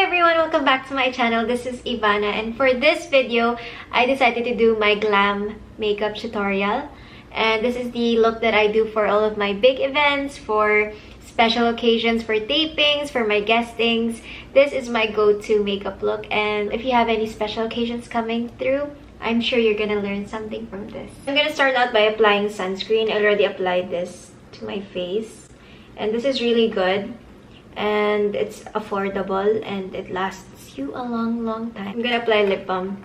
everyone, welcome back to my channel. This is Ivana, and for this video I decided to do my glam makeup tutorial. And this is the look that I do for all of my big events, for special occasions, for tapings, for my guestings. This is my go-to makeup look, and if you have any special occasions coming through, I'm sure you're gonna learn something from this. I'm gonna start out by applying sunscreen. I already applied this to my face, and this is really good. And it's affordable and it lasts you a long time. I'm gonna apply lip balm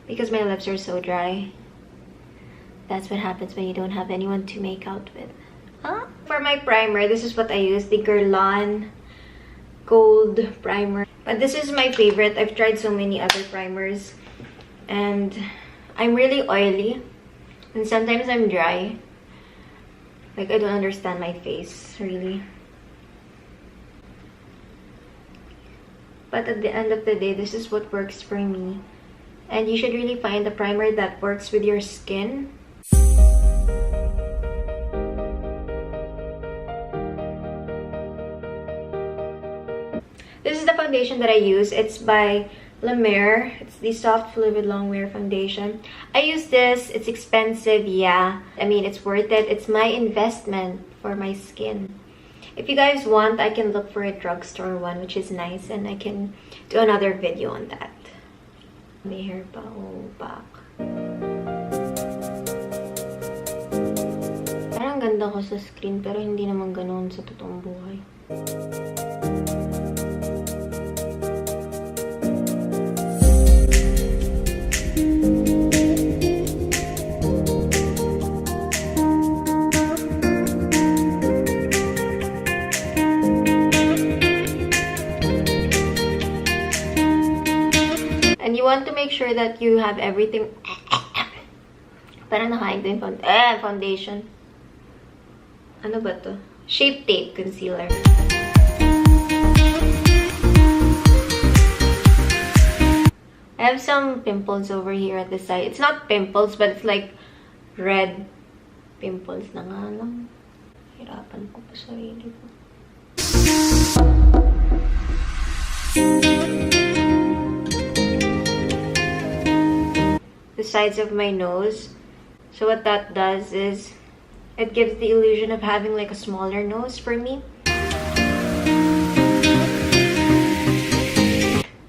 because my lips are so dry. That's what happens when you don't have anyone to make out with. Huh? For my primer, this is what I use, the Guerlain Gold Primer. But this is my favorite. I've tried so many other primers and I'm really oily and sometimes I'm dry. Like, I don't understand my face, really. But at the end of the day, this is what works for me. And you should really find a primer that works with your skin. This is the foundation that I use. It's by La Mer. It's the Soft Fluid Longwear Foundation. I use this. It's expensive, yeah. I mean, it's worth it. It's my investment for my skin. If you guys want, I can look for a drugstore one, which is nice, and I can do another video on that. May hair pa, oh, back. Parang ganda ko sa screen, pero hindi naman ganoon sa totoong buhay. And you want to make sure that you have everything. Parang nakain ko yung foundation. Ano ba to? Shape Tape Concealer. I have some pimples over here at the side. It's not pimples, but it's like red pimples na nga lang. Hirapan ko pa sarili ko. The sides of my nose. So what that does is it gives the illusion of having like a smaller nose for me.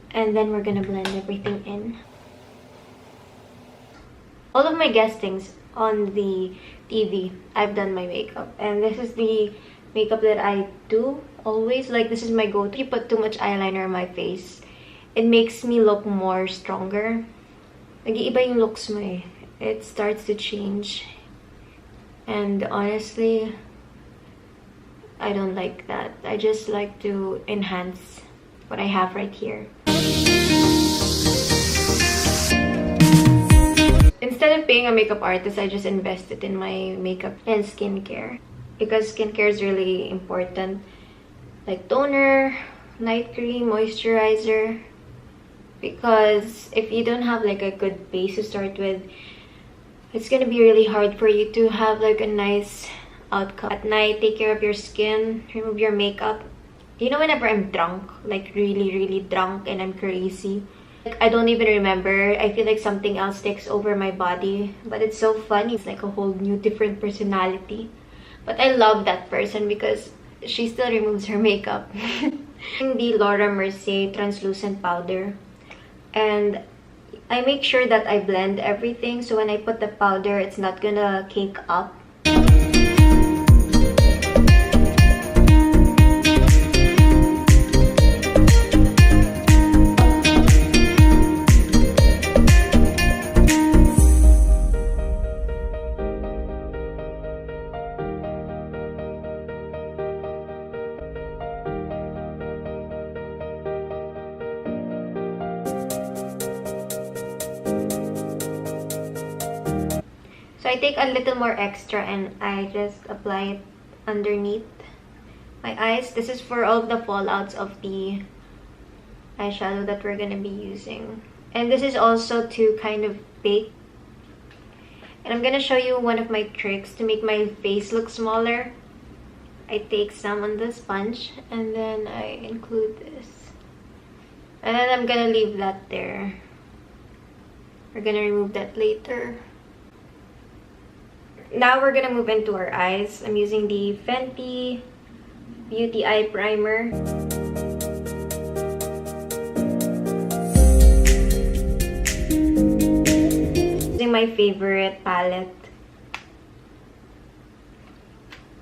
And then we're gonna blend everything in. All of my guestings on the TV, I've done my makeup, and this is the makeup that I do always. Like, this is my go-to. You put too much eyeliner on my face, it makes me look more stronger. Nag-iiba yung looks mo eh. It starts to change. And honestly, I don't like that. I just like to enhance what I have right here. Instead of paying a makeup artist, I just invested in my makeup and skincare. Because skincare is really important. Like toner, night cream, moisturizer. Because if you don't have like a good base to start with, it's gonna be really hard for you to have like a nice outcome. At night, take care of your skin, remove your makeup. You know, whenever I'm drunk, like really drunk and I'm crazy, like I don't even remember. I feel like something else takes over my body, but it's so funny. It's like a whole new different personality. But I love that person because she still removes her makeup. The Laura Mercier translucent powder. And I make sure that I blend everything, so when I put the powder, it's not gonna cake up. So I take a little more extra and I just apply it underneath my eyes. This is for all of the fallouts of the eyeshadow that we're gonna be using. And this is also to kind of bake. And I'm gonna show you one of my tricks to make my face look smaller. I take some on the sponge and then I include this. And then I'm gonna leave that there. We're gonna remove that later. Now we're gonna move into our eyes. I'm using the Fenty Beauty Eye Primer. Using my favorite palette.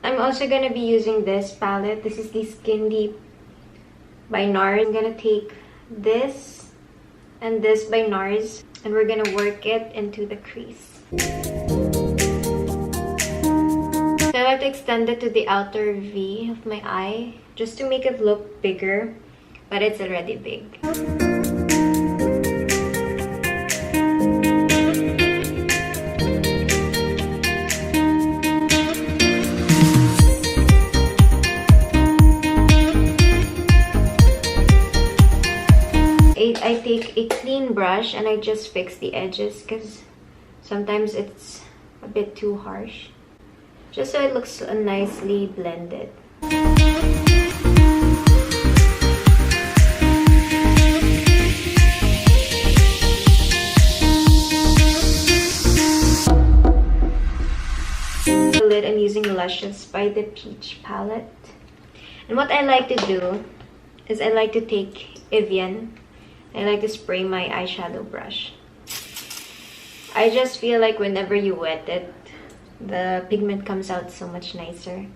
I'm also gonna be using this palette. This is the Skin Deep by NARS. I'm gonna take this and this by NARS, and we're gonna work it into the crease. So I like to extend it to the outer V of my eye just to make it look bigger, but it's already big. I take a clean brush and I just fix the edges because sometimes it's a bit too harsh. Just so it looks nicely blended. The lid, I'm using Luscious by the Peach palette. And what I like to do is I like to take Evian. I like to spray my eyeshadow brush. I just feel like whenever you wet it, the pigment comes out so much nicer.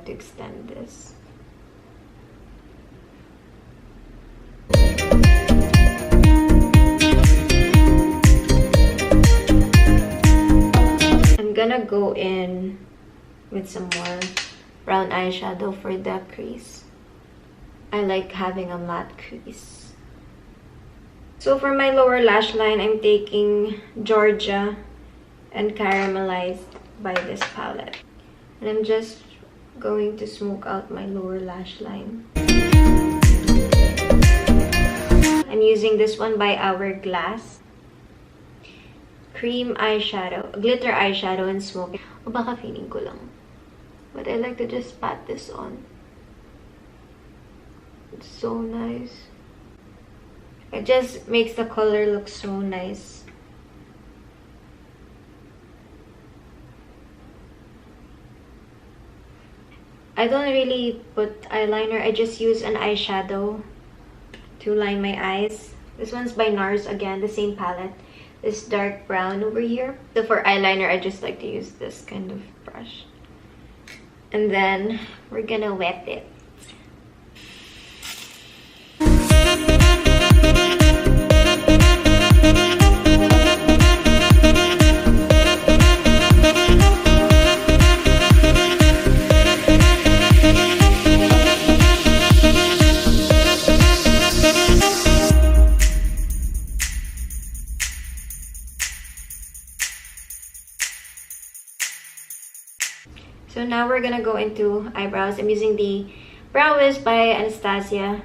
To extend this. I'm gonna go in with some more brown eyeshadow for the crease. I like having a matte crease. So for my lower lash line, I'm taking Georgia and Caramelized by this palette. And I'm just going to smoke out my lower lash line. I'm using this one by Hourglass. Cream eyeshadow, glitter eyeshadow and smoke. O baka feeling ko lang. But I like to just pat this on. It's so nice. It just makes the color look so nice. I don't really put eyeliner. I just use an eyeshadow to line my eyes. This one's by NARS again, the same palette. This dark brown over here. So for eyeliner, I just like to use this kind of brush. And then we're gonna wet it. So now we're gonna go into eyebrows. I'm using the Brow Wiz by Anastasia.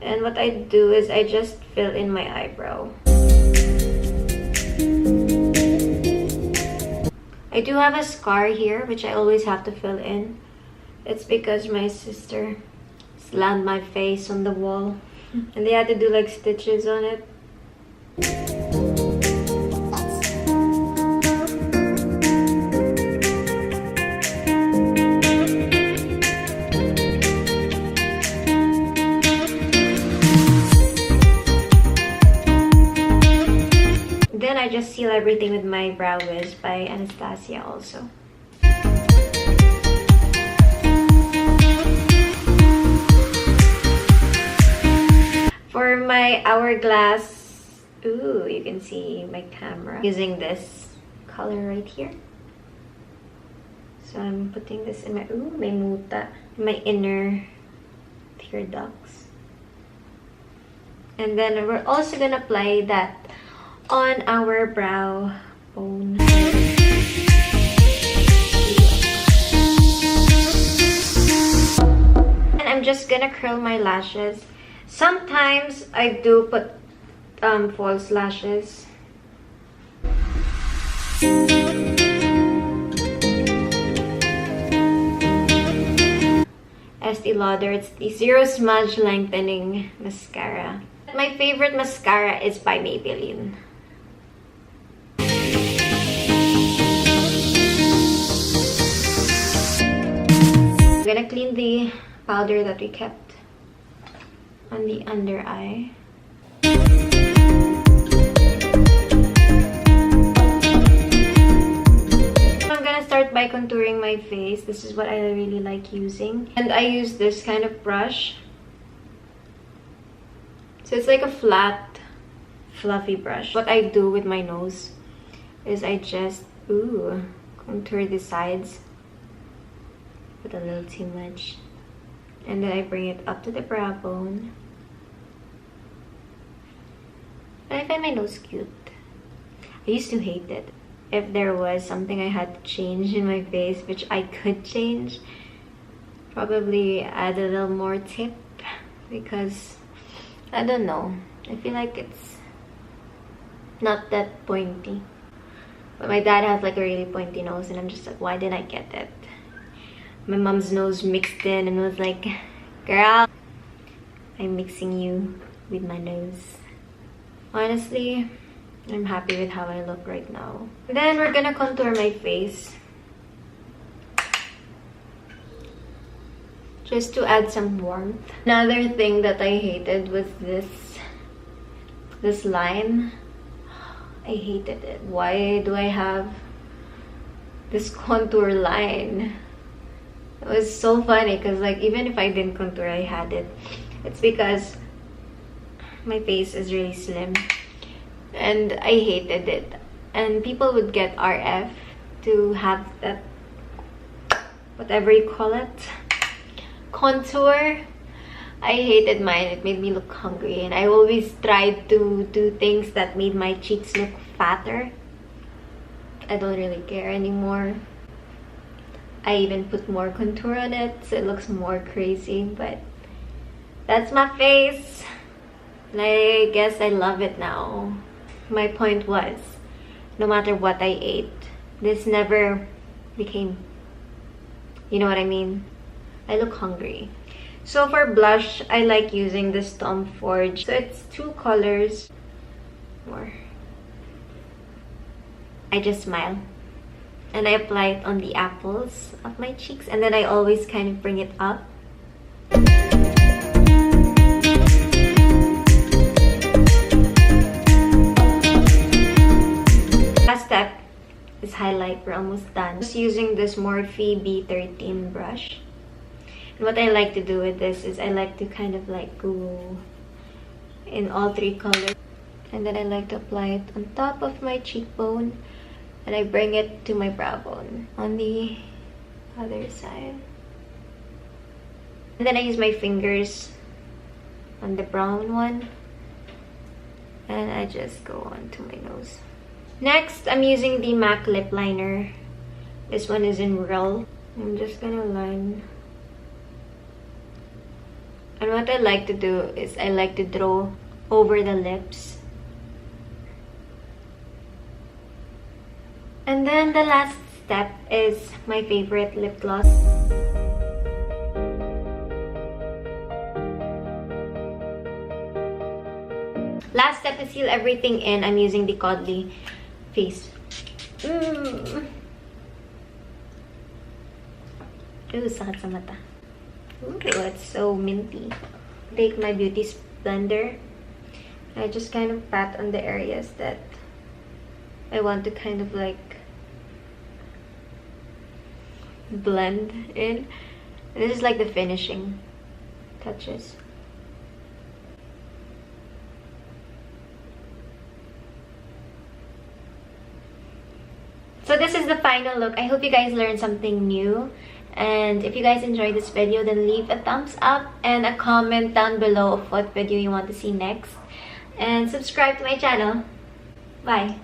And what I do is I just fill in my eyebrow. I do have a scar here, which I always have to fill in. It's because my sister slammed my face on the wall. And they had to do like stitches on it. Then I just seal everything with my Brow Wiz by Anastasia also. For my Hourglass, ooh, you can see my camera. Using this color right here. So I'm putting this in my, ooh, may muta, my inner tear ducts. And then we're also gonna apply that on our brow bone. gonna curl my lashes. Sometimes I do put false lashes. Estee Lauder, it's the Zero Smudge Lengthening Mascara. My favorite mascara is by Maybelline. I'm gonna clean the powder that we kept on the under eye. I'm gonna start by contouring my face. This is what I really like using. And I use this kind of brush. So it's like a flat, fluffy brush. What I do with my nose is I just, contour the sides. Put a little too much. And then I bring it up to the brow bone. And I find my nose cute. I used to hate it. If there was something I had to change in my face, which I could change, probably add a little more tip, because I don't know, I feel like it's not that pointy. But my dad has like a really pointy nose, and I'm just like, why didn't I get it? My mom's nose mixed in and was like, girl, I'm mixing you with my nose. Honestly, I'm happy with how I look right now. Then we're gonna contour my face. Just to add some warmth. Another thing that I hated was this line. I hated it. Why do I have this contour line? It was so funny because like even if I didn't contour, I had it. It's because my face is really slim and I hated it. And people would get RF to have that, whatever you call it, contour. I hated mine. It made me look hungry, and I always tried to do things that made my cheeks look fatter. I don't really care anymore. I even put more contour on it so it looks more crazy, but that's my face. And I guess I love it now. My point was, no matter what I ate, this never became, you know what I mean? I look hungry. So for blush, I like using this Tom Ford. So it's 2 colors. More. I just smile. And I apply it on the apples of my cheeks. And then I always kind of bring it up. Last step is highlight. We're almost done. Just using this Morphe B13 brush. And what I like to do with this is I like to kind of like go in all 3 colors. And then I like to apply it on top of my cheekbone. And I bring it to my brow bone on the other side. And then I use my fingers on the brown one. And I just go onto my nose. Next, I'm using the MAC lip liner. This one is in Real. I'm just gonna line. And what I like to do is I like to draw over the lips. And then the last step is my favorite lip gloss. Last step to seal everything in, I'm using the Codly Face. Ooh, sakit sa mata. Ooh, it's so minty. Take my beauty blender. I just kind of pat on the areas that I want to kind of like blend in. And this is like the finishing touches. So this is the final look. I hope you guys learned something new. And if you guys enjoyed this video, then leave a thumbs up and a comment down below of what video you want to see next. And subscribe to my channel. Bye.